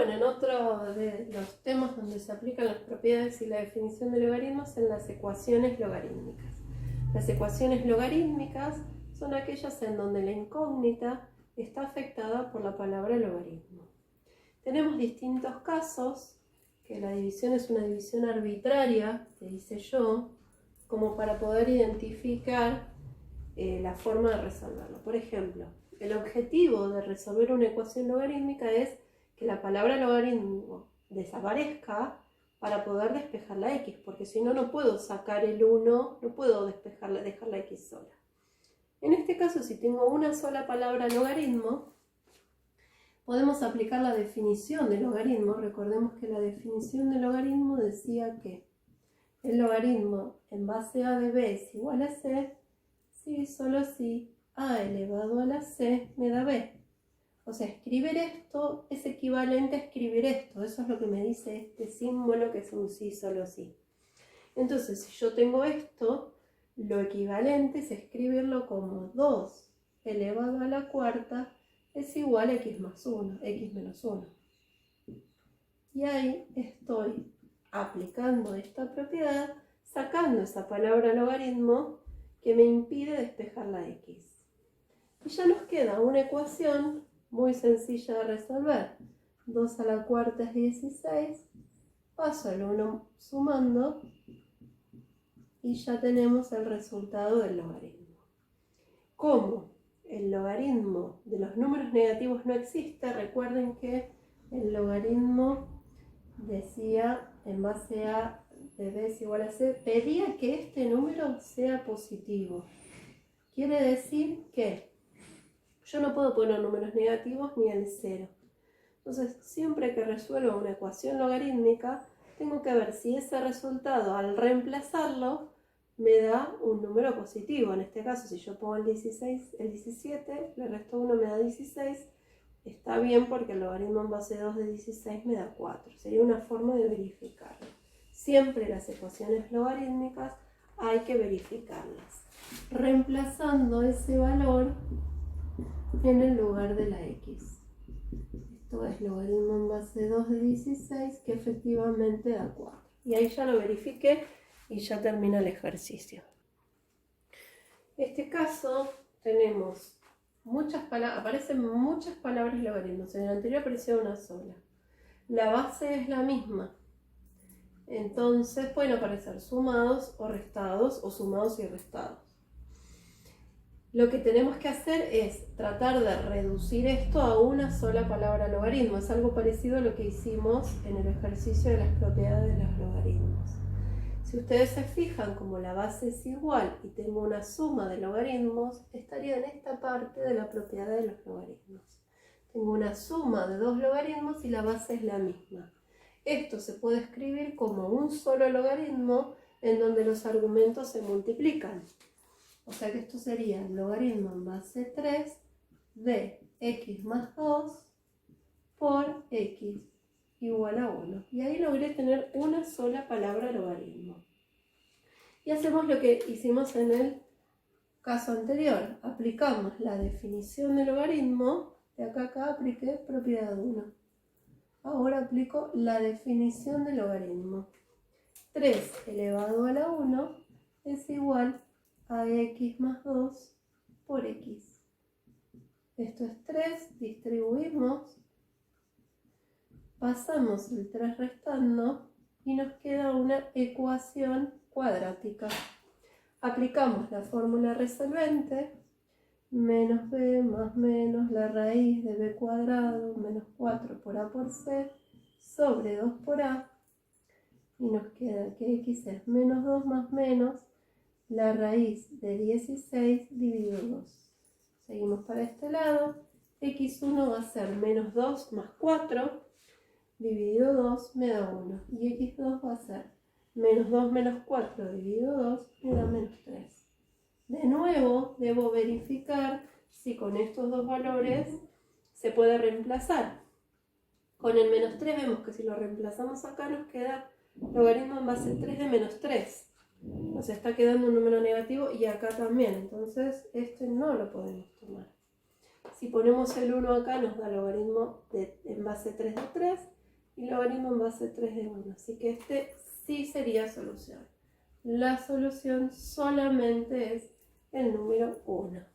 bueno, en otro de los temas donde se aplican las propiedades y la definición de logaritmos en las ecuaciones logarítmicas. Las ecuaciones logarítmicas son aquellas en donde la incógnita está afectada por la palabra logaritmo. Tenemos distintos casos, que la división es una división arbitraria, que hice yo, como para poder identificar la forma de resolverlo. Por ejemplo, el objetivo de resolver una ecuación logarítmica es que la palabra logaritmo desaparezca para poder despejar la x, porque si no, no puedo sacar el 1, no puedo dejar la x sola. En este caso, si tengo una sola palabra logaritmo, podemos aplicar la definición de logaritmo. Recordemos que la definición de logaritmo decía que el logaritmo en base a de b es igual a c, si solo si a elevado a la c me da b. O sea, escribir esto es equivalente a escribir esto. Eso es lo que me dice este símbolo, que es un sí solo sí. Entonces, si yo tengo esto, lo equivalente es escribirlo como 2 elevado a la cuarta es igual a x más 1, x menos 1. Y ahí estoy aplicando esta propiedad, sacando esa palabra logaritmo que me impide despejar la x. Y ya nos queda una ecuación muy sencilla de resolver. 2 a la cuarta es 16, paso el 1 sumando y ya tenemos el resultado del logaritmo. Como el logaritmo de los números negativos no existe, recuerden que el logaritmo decía en base a de b es igual a c, pedía que este número sea positivo. Quiere decir que yo no puedo poner números negativos ni el 0. Entonces, siempre que resuelva una ecuación logarítmica, tengo que ver si ese resultado, al reemplazarlo, me da un número positivo. En este caso, si yo pongo el 17, le resto 1, me da 16. Está bien porque el logaritmo en base 2 de 16 me da 4. Sería una forma de verificarlo. Siempre las ecuaciones logarítmicas hay que verificarlas, reemplazando ese valor en el lugar de la x. Esto es logaritmo en base 2 de 16, que efectivamente da 4. Y ahí ya lo verifiqué y ya termina el ejercicio. En este caso tenemos muchas palabras, aparecen muchas palabras logaritmos. En el anterior apareció una sola. La base es la misma. Entonces pueden aparecer sumados o restados, o sumados y restados. Lo que tenemos que hacer es tratar de reducir esto a una sola palabra logaritmo. Es algo parecido a lo que hicimos en el ejercicio de las propiedades de los logaritmos. Si ustedes se fijan, como la base es igual y tengo una suma de logaritmos, estaría en esta parte de la propiedad de los logaritmos. Tengo una suma de dos logaritmos y la base es la misma. Esto se puede escribir como un solo logaritmo en donde los argumentos se multiplican. O sea que esto sería el logaritmo en base 3 de x más 2 por x igual a 1. Y ahí logré tener una sola palabra logaritmo. Y hacemos lo que hicimos en el caso anterior. Aplicamos la definición de logaritmo. De acá a acá apliqué propiedad 1. Ahora aplico la definición de logaritmo. 3 elevado a la 1 es igual a x más 2 por x. Esto es 3, distribuimos, pasamos el 3 restando y nos queda una ecuación cuadrática. Aplicamos la fórmula resolvente, menos b más menos la raíz de b cuadrado menos 4 por a por c sobre 2 por a, y nos queda que x es menos 2 más menos la raíz de 16 dividido 2. Seguimos para este lado. x1 va a ser menos 2 más 4 dividido 2 me da 1. Y x2 va a ser menos 2 menos 4 dividido 2 me da menos 3. De nuevo, debo verificar si con estos dos valores se puede reemplazar. Con el menos 3 vemos que si lo reemplazamos acá nos queda logaritmo en base 3 de menos 3. Nos está quedando un número negativo y acá también, entonces este no lo podemos tomar. Si ponemos el 1 acá nos da logaritmo en base 3 de 3 y logaritmo en base 3 de 1. Así que este sí sería solución. La solución solamente es el número 1.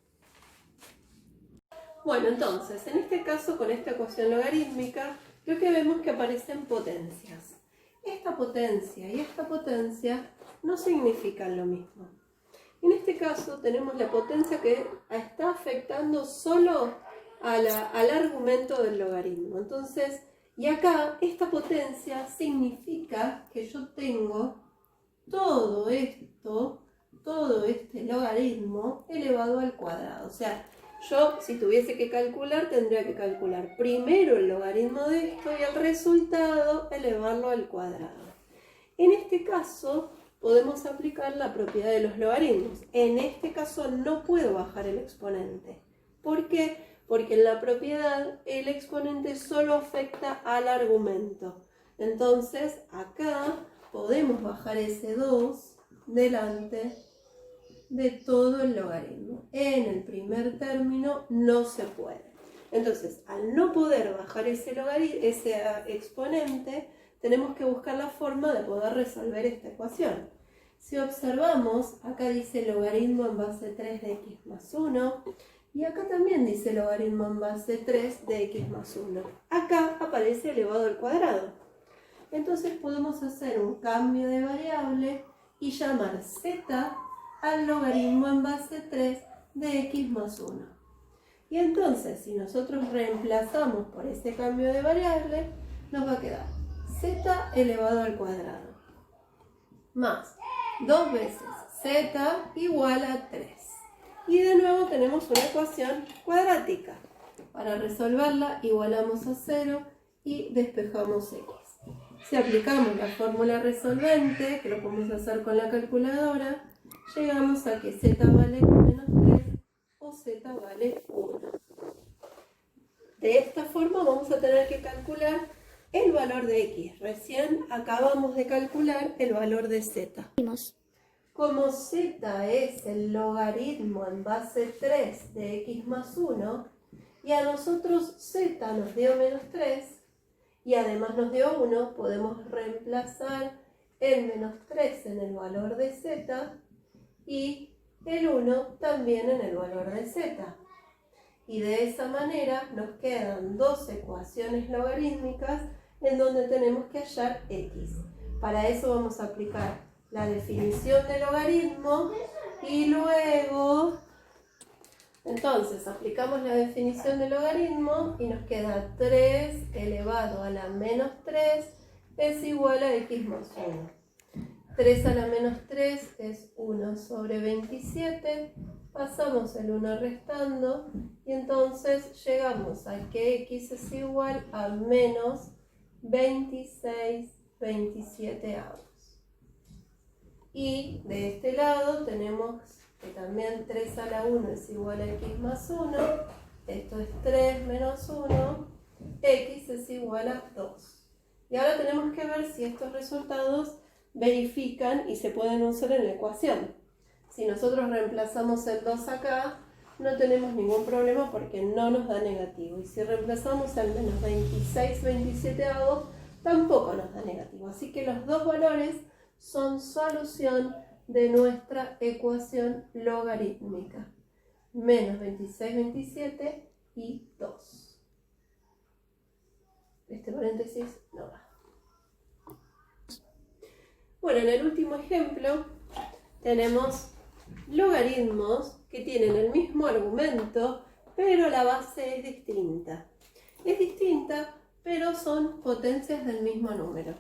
Bueno, entonces, en este caso, con esta ecuación logarítmica, lo que vemos es que aparecen potencias. Esta potencia y esta potencia no significan lo mismo. En este caso tenemos la potencia que está afectando solo al argumento del logaritmo. Entonces, y acá esta potencia significa que yo tengo todo esto, todo este logaritmo elevado al cuadrado. O sea, yo si tuviese que calcular tendría que calcular primero el logaritmo de esto y el resultado elevarlo al cuadrado. En este caso podemos aplicar la propiedad de los logaritmos. En este caso no puedo bajar el exponente. ¿Por qué? Porque en la propiedad el exponente solo afecta al argumento. Entonces acá podemos bajar ese 2 delante de todo el logaritmo. En el primer término no se puede. Entonces, al no poder bajar ese exponente, tenemos que buscar la forma de poder resolver esta ecuación. Si observamos, acá dice logaritmo en base 3 de x más 1, y acá también dice logaritmo en base 3 de x más 1. Acá aparece elevado al cuadrado. Entonces podemos hacer un cambio de variable y llamar z al logaritmo en base 3 de x más 1. Y entonces, si nosotros reemplazamos por ese cambio de variable, nos va a quedar z elevado al cuadrado más 2 veces z igual a 3. Y de nuevo tenemos una ecuación cuadrática. Para resolverla igualamos a 0 y despejamos x. Si aplicamos la fórmula resolvente, que lo podemos hacer con la calculadora, llegamos a que z vale menos 3 o z vale 1. De esta forma vamos a tener que calcular el valor de x. Recién acabamos de calcular el valor de z. Como z es el logaritmo en base 3 de x más 1, y a nosotros z nos dio menos 3, y además nos dio 1, podemos reemplazar el menos 3 en el valor de z y el 1 también en el valor de z. Y de esa manera nos quedan dos ecuaciones logarítmicas en donde tenemos que hallar x. Para eso vamos a aplicar la definición de logaritmo y luego, entonces, aplicamos la definición de logaritmo y nos queda 3 elevado a la menos 3 es igual a x más 1. 3 a la menos 3 es 1 sobre 27, pasamos el 1 restando y entonces llegamos a que x es igual a menos 26/27. Y de este lado tenemos que también 3 a la 1 es igual a x más 1, esto es 3 menos 1, x es igual a 2. Y ahora tenemos que ver si estos resultados verifican y se pueden usar en la ecuación. Si nosotros reemplazamos el 2 acá, no tenemos ningún problema porque no nos da negativo. Y si reemplazamos el menos 26/27, tampoco nos da negativo. Así que los dos valores son solución de nuestra ecuación logarítmica. Menos 26/27 y 2. Este paréntesis no va. Bueno, en el último ejemplo tenemos logaritmos que tienen el mismo argumento, pero la base es distinta. Es distinta, pero son potencias del mismo número.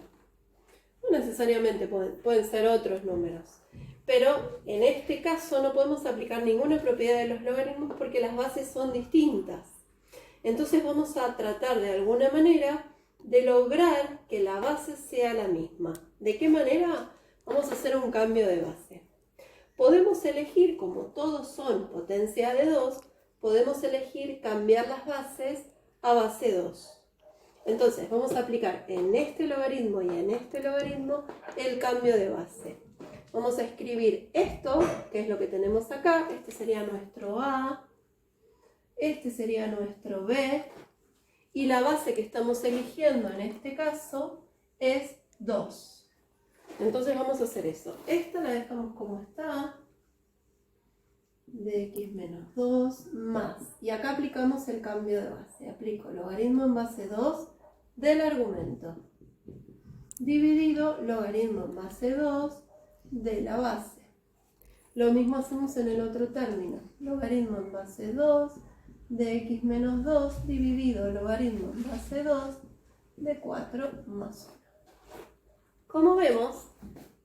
No necesariamente pueden ser otros números, pero en este caso no podemos aplicar ninguna propiedad de los logaritmos porque las bases son distintas. Entonces vamos a tratar de alguna manera de lograr que la base sea la misma. ¿De qué manera? Vamos a hacer un cambio de base. Podemos elegir, como todos son potencia de 2, podemos elegir cambiar las bases a base 2. Entonces vamos a aplicar en este logaritmo y en este logaritmo el cambio de base. Vamos a escribir esto, que es lo que tenemos acá. Este sería nuestro A, este sería nuestro B, y la base que estamos eligiendo en este caso es 2. Entonces vamos a hacer eso. Esta la dejamos como está, de x menos 2 más. Y acá aplicamos el cambio de base. Aplico logaritmo en base 2 del argumento, dividido logaritmo en base 2 de la base. Lo mismo hacemos en el otro término. Logaritmo en base 2 de x menos 2 dividido logaritmo en base 2 de 4 más 1. Como vemos,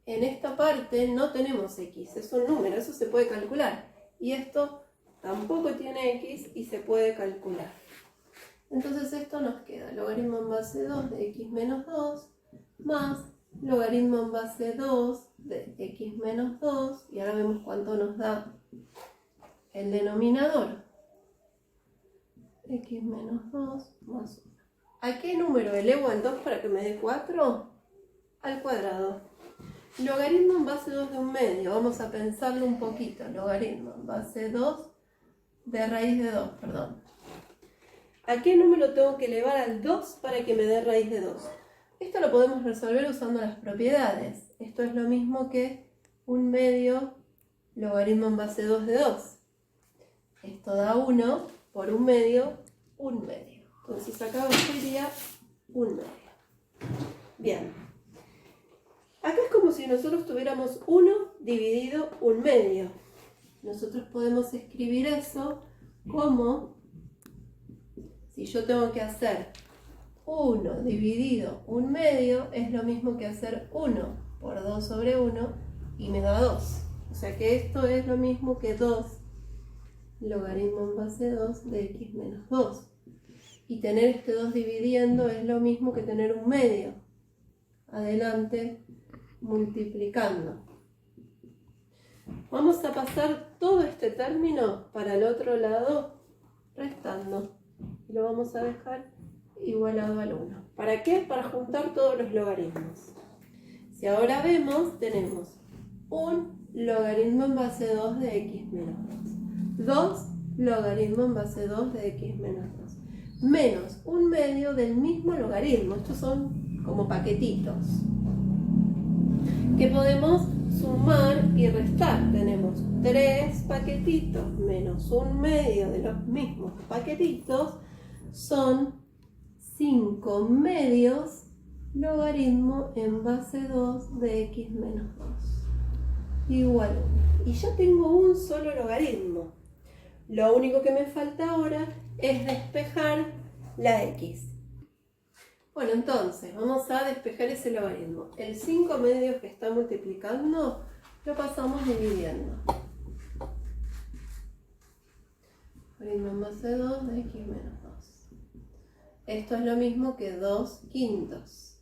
en esta parte no tenemos x, es un número, eso se puede calcular. Y esto tampoco tiene x y se puede calcular. Entonces esto nos queda logaritmo en base 2 de x menos 2 más logaritmo en base 2 de x menos 2. Y ahora vemos cuánto nos da el denominador. X menos 2 más 1. ¿A qué número elevo al 2 para que me dé 4? Al cuadrado. Logaritmo en base 2 de un medio. Vamos a pensarlo un poquito. Logaritmo en base 2 de raíz de 2, perdón. ¿A qué número tengo que elevar al 2 para que me dé raíz de 2? Esto lo podemos resolver usando las propiedades. Esto es lo mismo que un medio logaritmo en base 2 de 2. Esto da 1 por un medio. Entonces acá sería un medio. Bien. Acá es como si nosotros tuviéramos 1 dividido un medio. Nosotros podemos escribir eso como, si yo tengo que hacer 1 dividido un medio, es lo mismo que hacer 1 por 2 sobre 1 y me da 2. O sea que esto es lo mismo que 2 logaritmo en base 2 de x menos 2. Y tener este 2 dividiendo es lo mismo que tener un medio. Adelante, multiplicando. Vamos a pasar todo este término para el otro lado, restando. Y lo vamos a dejar igualado al 1. ¿Para qué? Para juntar todos los logaritmos. Si ahora vemos, tenemos un logaritmo en base 2 de x menos 2. 2 logaritmo en base 2 de x menos 2. Menos un medio del mismo logaritmo. Estos son como paquetitos que podemos sumar y restar. Tenemos 3 paquetitos menos un medio de los mismos paquetitos son 5 medios logaritmo en base 2 de x menos 2 igual a 1. Y ya tengo un solo logaritmo. Lo único que me falta ahora es despejar la x. Bueno, entonces vamos a despejar ese logaritmo. El 5 medios que está multiplicando lo pasamos dividiendo. Logaritmo en base 2 de x menos 2. Esto es lo mismo que 2 quintos.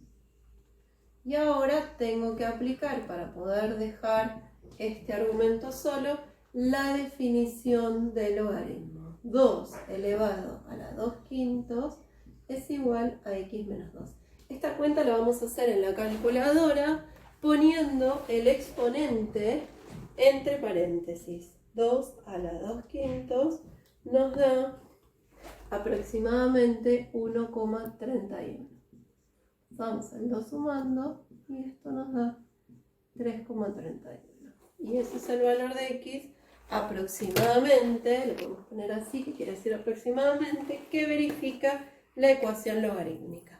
Y ahora tengo que aplicar, para poder dejar este argumento solo, la definición del logaritmo. 2 elevado a la 2 quintos es igual a x menos 2. Esta cuenta la vamos a hacer en la calculadora poniendo el exponente entre paréntesis. 2 a la 2 quintos nos da aproximadamente 1,31. Vamos al 2 sumando y esto nos da 3,31. Y ese es el valor de x aproximadamente, lo podemos poner así, que quiere decir aproximadamente, que verifica la ecuación logarítmica.